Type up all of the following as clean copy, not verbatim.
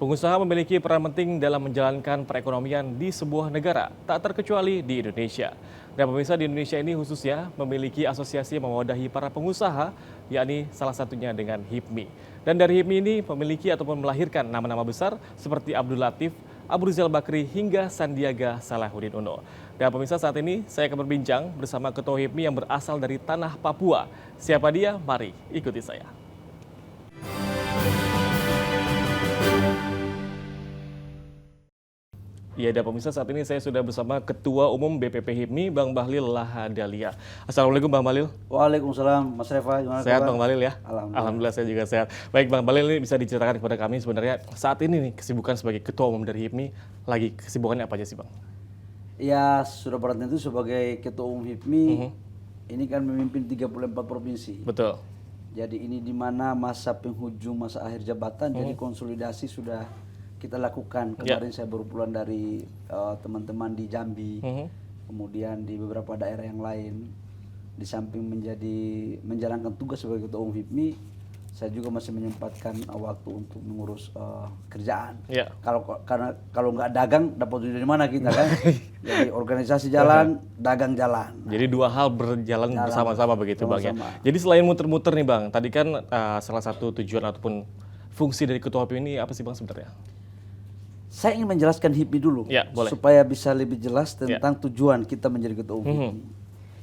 pengusaha memiliki peran penting dalam menjalankan perekonomian di sebuah negara, tak terkecuali di Indonesia. Dan pemirsa, di Indonesia ini khususnya memiliki asosiasi yang mewadahi para pengusaha, yakni salah satunya dengan HIPMI. Dan dari HIPMI ini memiliki ataupun melahirkan nama-nama besar seperti Abdul Latif, Abu Rizal Bakri, hingga Sandiaga Salahuddin Uno. Dan pemirsa, saat ini saya akan berbincang bersama Ketua HIPMI yang berasal dari tanah Papua. Siapa dia? Mari ikuti saya. Ya, dan pemirsa, saat ini saya sudah bersama Ketua Umum BPP HIPMI, Bang Bahlil Lahadalia. Assalamualaikum Bang Bahlil. Waalaikumsalam, Mas Reva. Gimana Sehat kabar? Bang Bahlil ya? Alhamdulillah. Saya juga sehat. Baik Bang Bahlil, ini bisa diceritakan kepada kami sebenarnya saat ini nih kesibukan sebagai Ketua Umum dari HIPMI, lagi kesibukannya apa aja sih Bang? Ya, sudah pada tentu sebagai Ketua Umum HIPMI, ini kan memimpin 34 provinsi. Betul. Jadi ini di mana masa penghujung, masa akhir jabatan, jadi konsolidasi sudah kita lakukan. Kemarin saya baru pulang dari teman-teman di Jambi, kemudian di beberapa daerah yang lain. Di samping menjalankan tugas sebagai Ketua Umum HIPMI, saya juga masih menyempatkan waktu untuk mengurus kerjaan. Ya. Kalau nggak dagang, dapat duit dari mana kita kan? Jadi organisasi jalan, dagang jalan. Jadi dua hal berjalan bersama-sama begitu Bang ya. Sama-sama. Jadi selain muter-muter nih Bang, tadi kan salah satu tujuan ataupun fungsi dari Ketua HIPMI ini apa sih Bang sebenarnya? Saya ingin menjelaskan HIPMI dulu, Ya, boleh. supaya bisa lebih jelas tentang tujuan kita menjadi Ketua Umum HIPMI.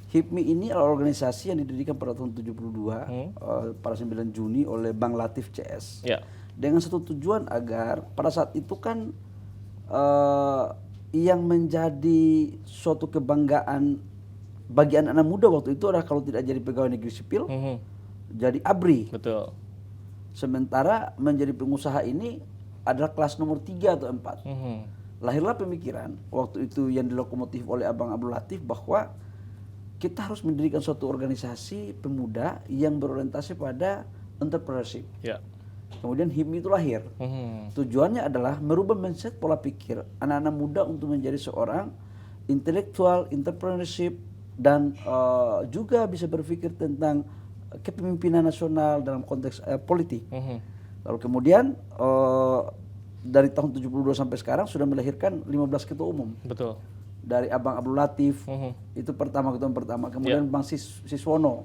HIPMI ini adalah organisasi yang didirikan pada tahun 72, pada 9 Juni oleh Bang Latif CS. Ya. Dengan satu tujuan agar pada saat itu kan yang menjadi suatu kebanggaan bagi anak-anak muda waktu itu adalah kalau tidak jadi pegawai negeri sipil, jadi ABRI. Betul. Sementara menjadi pengusaha ini adalah kelas nomor 3 atau 4. Lahirlah pemikiran waktu itu yang dilokomotif oleh Abang Abdul Latif bahwa kita harus mendirikan suatu organisasi pemuda yang berorientasi pada entrepreneurship. Ya. Kemudian HIPMI itu lahir. Tujuannya adalah merubah mindset pola pikir anak-anak muda untuk menjadi seorang intelektual, entrepreneurship, dan juga bisa berpikir tentang kepemimpinan nasional dalam konteks politik. Lalu kemudian dari tahun 72 sampai sekarang sudah melahirkan 15 ketua umum. Betul. Dari Abang Abdul Latif, itu ketua umum pertama. Kemudian Bang Siswono.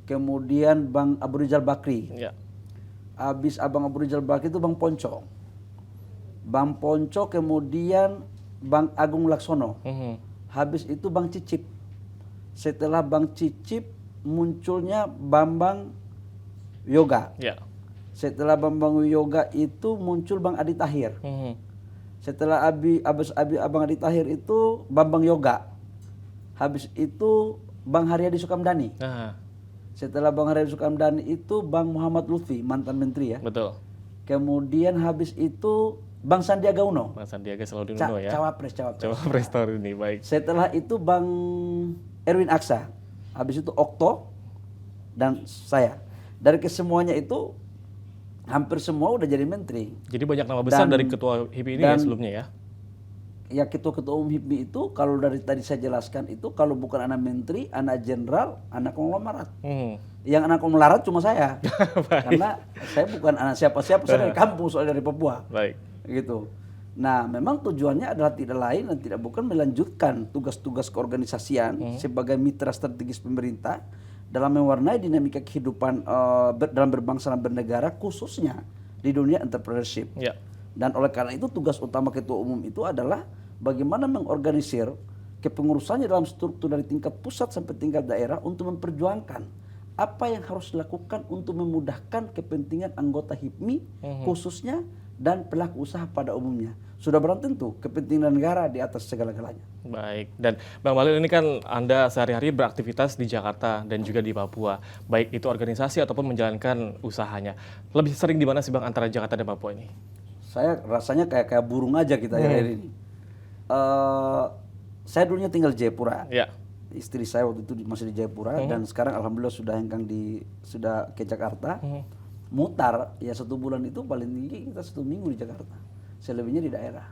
Kemudian Bang Abu Rizal Bakri. Ya. Habis Abang Abu Rizal Bakri itu Bang Ponco. Bang Ponco kemudian Bang Agung Laksono. Habis itu Bang Cicip. Setelah Bang Cicip munculnya Bambang Yoga. Ya. Setelah Bambang Yoga itu muncul Bang Adi Tahir. Setelah Abang Adi Tahir itu Bambang Yoga. Habis itu Bang Haryadi Sukamdhani. Setelah Bang Haryadi Sukamdhani itu Bang Muhammad Lutfi, mantan menteri ya. Betul. Kemudian habis itu Bang Sandiaga Uno. Bang Sandiaga Salahuddin Uno ya. Cawapres. Cawapres tahun ini, baik. Setelah itu Bang Erwin Aksa. Habis itu Okto dan saya. Dari kesemuanya itu hampir semua udah jadi menteri. Jadi banyak nama besar dari Ketua HIPMI ini ya sebelumnya ya? Ya, Ketua Umum HIPMI itu kalau dari tadi saya jelaskan itu kalau bukan anak menteri, anak jenderal, anak konglomerat. Yang anak konglomerat cuma saya. Karena saya bukan anak siapa-siapa, saya dari kampung, soalnya dari Papua. Baik. Gitu. Nah, memang tujuannya adalah tidak lain dan tidak bukan melanjutkan tugas-tugas keorganisasian sebagai mitra strategis pemerintah dalam mewarnai dinamika kehidupan dalam berbangsa dan bernegara, khususnya di dunia entrepreneurship. Ya. Dan oleh karena itu tugas utama Ketua Umum itu adalah bagaimana mengorganisir kepengurusannya dalam struktur dari tingkat pusat sampai tingkat daerah untuk memperjuangkan apa yang harus dilakukan untuk memudahkan kepentingan anggota HIPMI khususnya dan pelaku usaha pada umumnya. Sudah barang tentu kepentingan negara di atas segala-galanya. Baik, dan Bang Bahlil ini kan Anda sehari-hari beraktivitas di Jakarta dan juga di Papua. Baik itu organisasi ataupun menjalankan usahanya. Lebih sering di mana sih Bang antara Jakarta dan Papua ini? Saya rasanya kayak burung aja kita hari ini. Saya dulunya tinggal di Jayapura. Ya. Istri saya waktu itu masih di Jayapura dan sekarang alhamdulillah sudah ke Jakarta. Mutar ya 1 bulan itu paling tinggi kita 1 minggu di Jakarta. Selebihnya di daerah.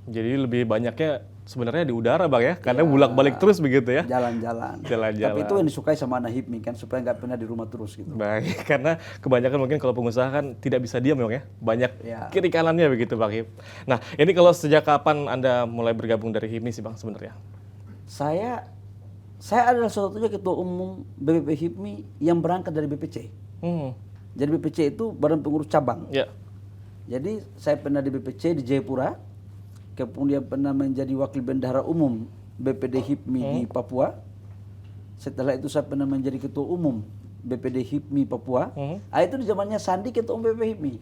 Jadi lebih banyaknya sebenarnya di udara Bang ya, karena bolak-balik terus begitu ya. Jalan-jalan. Jalan-jalan. Tapi itu yang disukai sama anak HIPMI kan, supaya nggak pernah di rumah terus gitu. Baik, karena kebanyakan mungkin kalau pengusaha kan tidak bisa diam Bang ya, banyak kiri kanannya begitu Bang Hip. Nah ini kalau sejak kapan Anda mulai bergabung dari HIPMI sih Bang sebenarnya? Saya adalah satu-satunya ketua umum BPP HIPMI yang berangkat dari BPC. Jadi BPC itu Badan Pengurus Cabang. Ya. Jadi saya pernah di BPC di Jayapura, kemudian pernah menjadi wakil bendahara umum BPD HIPMI di Papua. Setelah itu saya pernah menjadi ketua umum BPD HIPMI Papua. Itu di zamannya Sandi ketua umum BPP HIPMI.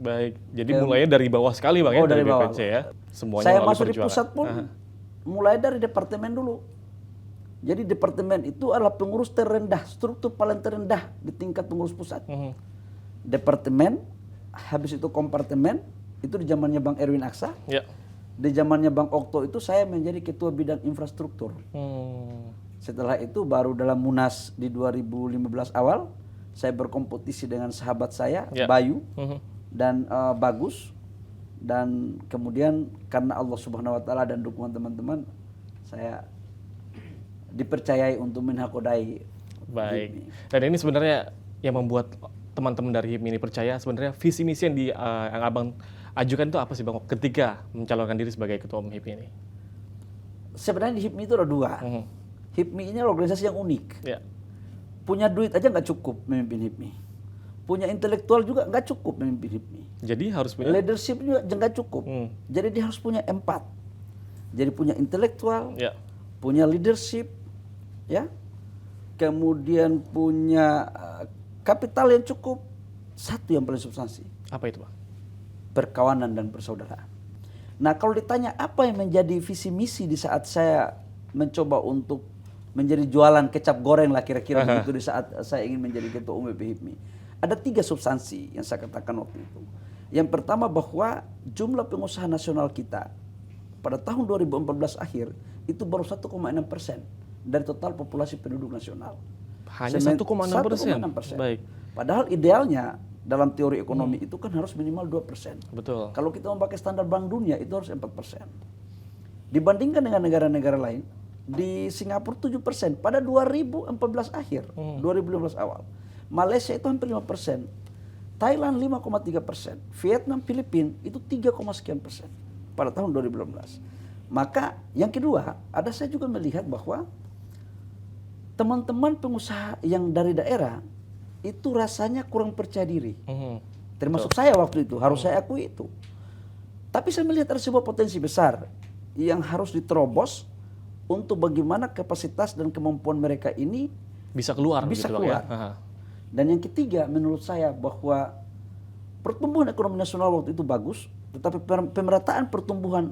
Baik, jadi mulainya dari bawah sekali Bang ya, dari BPC ya. Semuanya saya masuk di pusat pun mulai dari departemen dulu. Jadi departemen itu adalah pengurus terendah, struktur paling terendah di tingkat pengurus pusat. Departemen, habis itu kompartemen, itu di zamannya Bang Erwin Aksa. Ya. Di zamannya Bang Okto itu saya menjadi ketua bidang infrastruktur. Setelah itu baru dalam Munas di 2015 awal, saya berkompetisi dengan sahabat saya, Bayu, dan Bagus. Dan kemudian karena Allah Subhanahu Wa Taala dan dukungan teman-teman, saya dipercayai untuk menhakodai. Baik. Dan ini sebenarnya yang membuat teman-teman dari HIPMI ini percaya sebenarnya visi misi yang Abang ajukan itu apa sih Bang ketika mencalonkan diri sebagai ketua umum HIPMI ini? Sebenarnya di HIPMI itu ada dua. HIPMI ini organisasi yang unik. Ya. Punya duit aja nggak cukup memimpin HIPMI. Punya intelektual juga nggak cukup memimpin HIPMI. Jadi harus punya leadership juga nggak cukup. Jadi dia harus punya 4. Jadi punya intelektual, punya leadership, ya, kemudian punya kapital yang cukup. Satu yang paling substansi. Apa itu Bang? Perkawanan dan persaudaraan. Nah kalau ditanya apa yang menjadi visi misi di saat saya mencoba untuk menjadi jualan kecap goreng lah kira-kira begitu di saat saya ingin menjadi ketua umum BPP HIPMI. Ada 3 substansi yang saya katakan waktu itu. Yang pertama bahwa jumlah pengusaha nasional kita pada tahun 2014 akhir itu baru 1,6% dari total populasi penduduk nasional. Hanya 1,6%. Baik. Padahal idealnya dalam teori ekonomi itu kan harus minimal 2%. Betul. Kalau kita memakai standar Bank Dunia itu harus 4%. Dibandingkan dengan negara-negara lain, di Singapura 7% pada 2014 akhir, 2015 awal. Malaysia itu hampir 5%. Thailand 5,3%. Vietnam, Filipina itu 3, sekian persen pada tahun 2015. Maka yang kedua, saya juga melihat bahwa teman-teman pengusaha yang dari daerah itu rasanya kurang percaya diri. Termasuk saya waktu itu, harus saya akui itu. Tapi saya melihat ada sebuah potensi besar yang harus diterobos untuk bagaimana kapasitas dan kemampuan mereka ini bisa keluar. Bisa gitu, keluar. Bang, ya? Dan yang ketiga menurut saya bahwa pertumbuhan ekonomi nasional waktu itu bagus, tetapi pemerataan pertumbuhan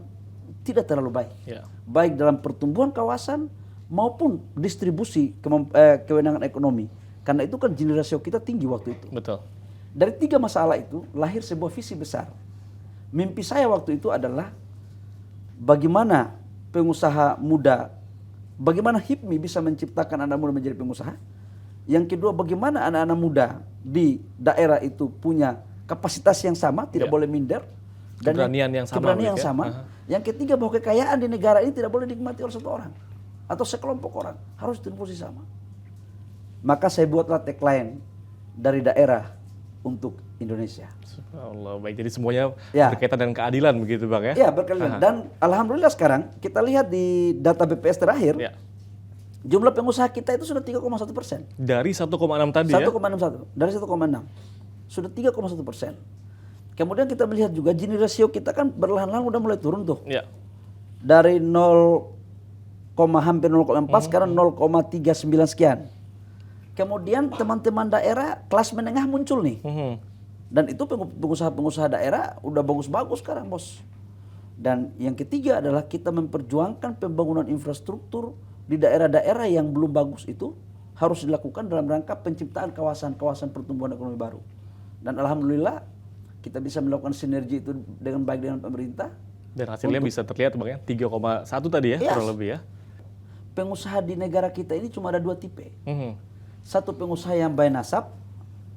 tidak terlalu baik. Baik dalam pertumbuhan kawasan maupun distribusi kewenangan ekonomi. Karena itu kan gini rasio kita tinggi waktu itu. Betul. Dari 3 masalah itu lahir sebuah visi besar. Mimpi saya waktu itu adalah bagaimana pengusaha muda, bagaimana HIPMI bisa menciptakan anak muda menjadi pengusaha. Yang kedua, bagaimana anak-anak muda di daerah itu punya kapasitas yang sama, tidak boleh minder. Dan keberanian yang sama. Yang ketiga, bahwa kekayaan di negara ini tidak boleh dinikmati oleh satu orang atau sekelompok orang, harus distribusi sama. Maka saya buatlah tagline dari daerah untuk Indonesia. Allah, baik. Jadi semuanya berkaitan dengan keadilan begitu Bang ya? Iya, berkaitan. Dan alhamdulillah sekarang kita lihat di data BPS terakhir, jumlah pengusaha kita itu sudah 3,1%. Dari 1,6 tadi 1,61. Dari 1,6. Sudah 3,1%. Kemudian kita melihat juga Gini rasio kita kan perlahan-lahan udah mulai turun tuh. Dari 0, hampir 0,4 sekarang 0,39 sekian. Kemudian teman-teman daerah kelas menengah muncul nih. Dan itu pengusaha-pengusaha daerah udah bagus-bagus sekarang bos. Dan yang ketiga adalah kita memperjuangkan pembangunan infrastruktur di daerah-daerah yang belum bagus itu harus dilakukan dalam rangka penciptaan kawasan-kawasan pertumbuhan ekonomi baru. Dan alhamdulillah kita bisa melakukan sinergi itu dengan baik dengan pemerintah. Dan hasilnya bisa terlihat Bang ya, 3,1 tadi ya, kurang lebih ya. Pengusaha di negara kita ini cuma ada 2 tipe. Satu pengusaha yang by nasab,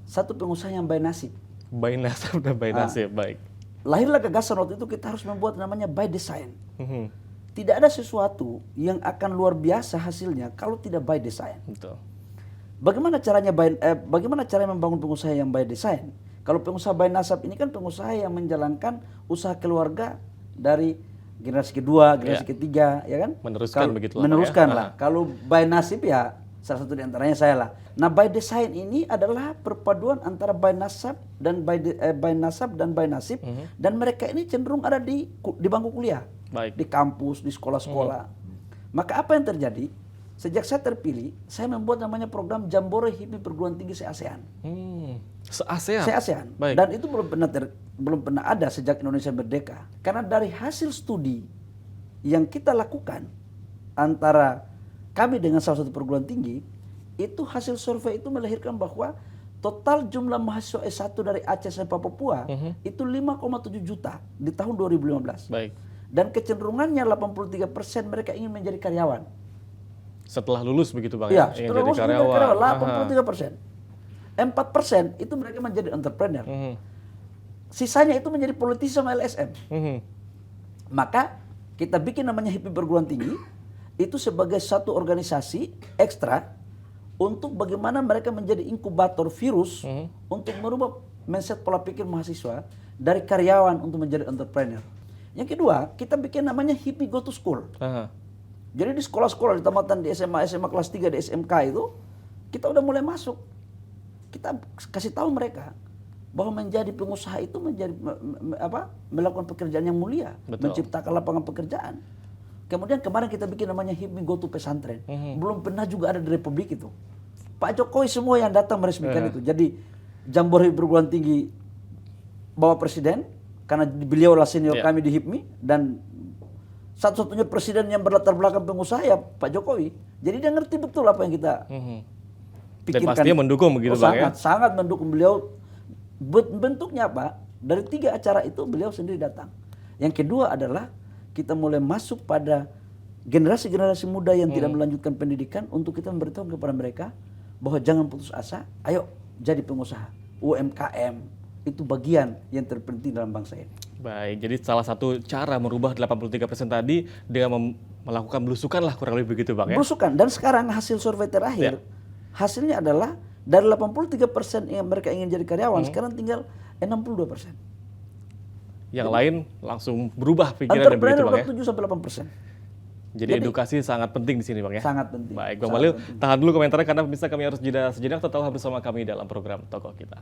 satu pengusaha yang by nasib. By nasab dan by nasib, baik. lahirlah gagasan waktu itu kita harus membuat namanya by design. Mhm. Tidak ada sesuatu yang akan luar biasa hasilnya kalau tidak by design. Betul. Bagaimana cara membangun pengusaha yang by design? Kalau pengusaha by nasab ini kan pengusaha yang menjalankan usaha keluarga dari generasi kedua, generasi ketiga, ya kan? Meneruskan begitu lah, Pak, meneruskan ya? lah. Kalau by nasib ya salah satu di antaranya saya lah. Nah, by design ini adalah perpaduan antara by nasab dan by nasib, dan mereka ini cenderung ada di bangku kuliah, Baik. di kampus, di sekolah-sekolah. Maka apa yang terjadi? Sejak saya terpilih, saya membuat namanya program Jambore HIPMI Perguruan Tinggi se-ASEAN. Se-ASEAN. Se-ASEAN. Baik. Dan itu belum pernah ada sejak Indonesia merdeka. Karena dari hasil studi yang kita lakukan antara kami dengan salah satu perguruan tinggi, itu hasil survei itu melahirkan bahwa total jumlah mahasiswa S1 dari Aceh sampai Papua itu 5,7 juta di tahun 2015. Baik. Dan kecenderungannya 83% mereka ingin menjadi karyawan. Setelah lulus begitu Bang Iya, ya? Ingin setelah jadi lulus menjadi karyawan. karyawan 83%. 4% itu mereka menjadi entrepreneur. Sisanya itu menjadi politisi sama LSM. Maka kita bikin namanya HIPMI Perguruan Tinggi itu sebagai satu organisasi ekstra untuk bagaimana mereka menjadi inkubator virus untuk merubah mindset pola pikir mahasiswa dari karyawan untuk menjadi entrepreneur. Yang kedua, kita bikin namanya HIPMI Go to School. Jadi di sekolah-sekolah, di tamatan, di SMA kelas 3, di SMK itu, kita udah mulai masuk. Kita kasih tahu mereka bahwa menjadi pengusaha itu melakukan pekerjaan yang mulia, Betul. menciptakan lapangan pekerjaan. Kemudian kemarin kita bikin namanya HIPMI Go to Pesantren. Belum pernah juga ada di Republik itu. Pak Jokowi semua yang datang meresmikan itu. Jadi Jambore Perguruan Tinggi Bapak Presiden, karena beliau lah senior kami di HIPMI, dan satu-satunya presiden yang berlatar belakang pengusaha ya Pak Jokowi. Jadi dia ngerti betul apa yang kita pikirkan. Dan pastinya mendukung begitu Bang ya? Sangat mendukung beliau. Bentuknya apa? Dari 3 acara itu beliau sendiri datang. Yang kedua adalah kita mulai masuk pada generasi-generasi muda yang tidak melanjutkan pendidikan untuk kita memberitahu kepada mereka bahwa jangan putus asa, ayo jadi pengusaha. UMKM itu bagian yang terpenting dalam bangsa ini. Baik, jadi salah satu cara merubah 83% tadi dengan melakukan belusukan lah kurang lebih begitu Bang ya? Belusukan. Dan sekarang hasil survei terakhir, hasilnya adalah dari 83% yang mereka ingin jadi karyawan, sekarang tinggal 62%. Yang lain langsung berubah pikirannya begitu Bang ya? 7-8%. Jadi edukasi sangat penting di sini Bang ya? Sangat penting. Baik, Bang Bahlil, tahan dulu komentarnya karena bisa kami harus jeda sejenak, tetaplah bersama kami dalam program Tokoh Kita.